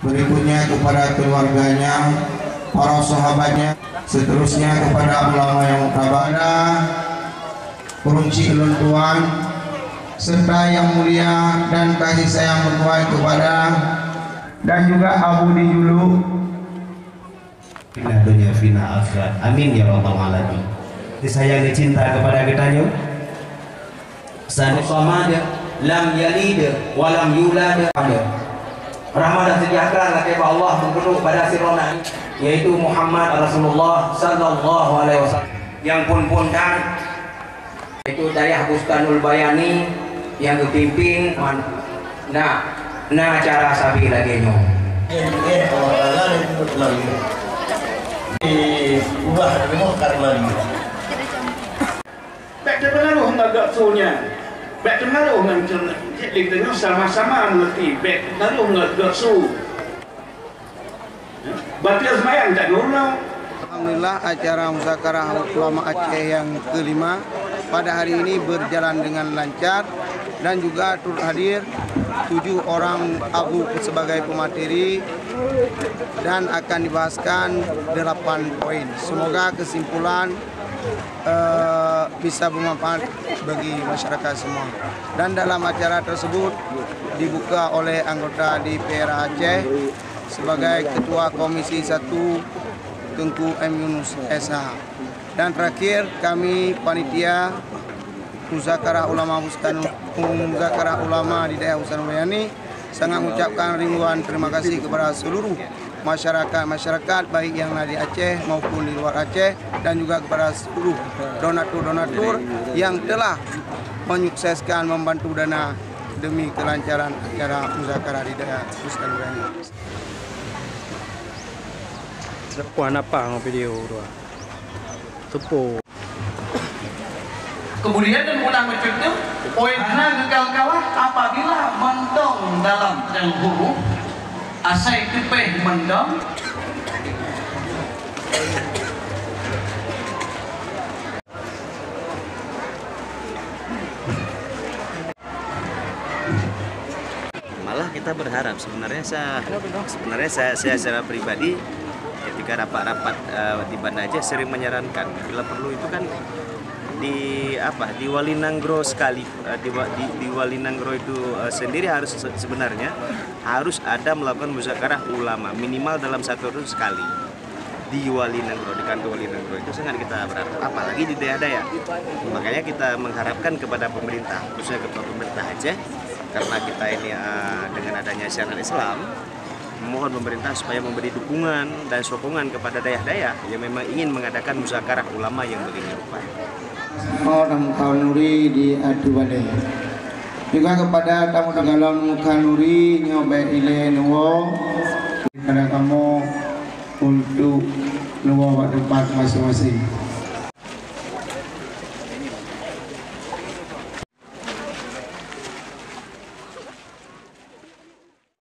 Berikutnya kepada keluarganya, para sahabatnya, seterusnya kepada ulama yang mutabadah, perunci ulun tuan, serta yang mulia dan kasih sayang bertuai kepada dan juga Abu Dijulu. Fina dunia fina akhirat. Amin ya rabbal alamin. Disayangi cinta kepada kitanya. Samad lam yalid wa lam yulad. Rahmat dan sejahtera kepada Allah mengurut pada sirona yaitu Muhammad Rasulullah sallallahu alaihi wasallam yang pun dan itu Dayah Bustanul Bayani yang dipimpin nah cara sabi lagi nyo ubah demo karena baik terpengaruh agak sunya baik terpengaruh macam kita sama-sama mengerti baik terpengaruh agak su batil semayang tak dulu. Alhamdulillah acara Muzakarah Ulama Aceh yang kelima pada hari ini berjalan dengan lancar dan juga turut hadir 7 orang abu sebagai pemateri dan akan dibahaskan 8 poin. Semoga kesimpulan bisa bermanfaat bagi masyarakat semua. Dan dalam acara tersebut dibuka oleh anggota DPR Aceh sebagai Ketua Komisi 1 Tengku M. Yunus SH. Dan terakhir kami panitia Muzakarah Ulama Muzakarah Ulama di daerah Bustanul Bayani sangat mengucapkan ribuan terima kasih kepada seluruh masyarakat baik yang ada di Aceh maupun di luar Aceh dan juga kepada seluruh donatur yang telah menyukseskan membantu dana demi kelancaran acara Muzakarah di daerah Bustanul Bayani. Kuah apa video dua tepu. Kemudian dan ulama itu poin karena kawan-kawan apabila mendong dalam yang huruf asai kepeh mendong malah kita berharap sebenarnya saya secara pribadi ketika rapat-rapat di Banda Aceh sering menyarankan bila perlu itu kan di Walinanggro sekali di Walinanggro itu sendiri harus sebenarnya harus ada melakukan muzakarah ulama minimal dalam 1 tahun sekali di Walinanggro, di kantor Walinanggro itu sangat kita berharap apalagi di daerah-daerah. Makanya kita mengharapkan kepada pemerintah khususnya kepada pemerintah Aceh karena kita ini dengan adanya syiar Islam memohon pemerintah supaya memberi dukungan dan sokongan kepada daerah-daerah yang memang ingin mengadakan muzakarah ulama yang begini rupa. Orang Kanuri di Aduwade. Juga kepada tamu dalam Kanuri nyoba ile nuwo kepada kamu untuk nuwo tempat masing-masing.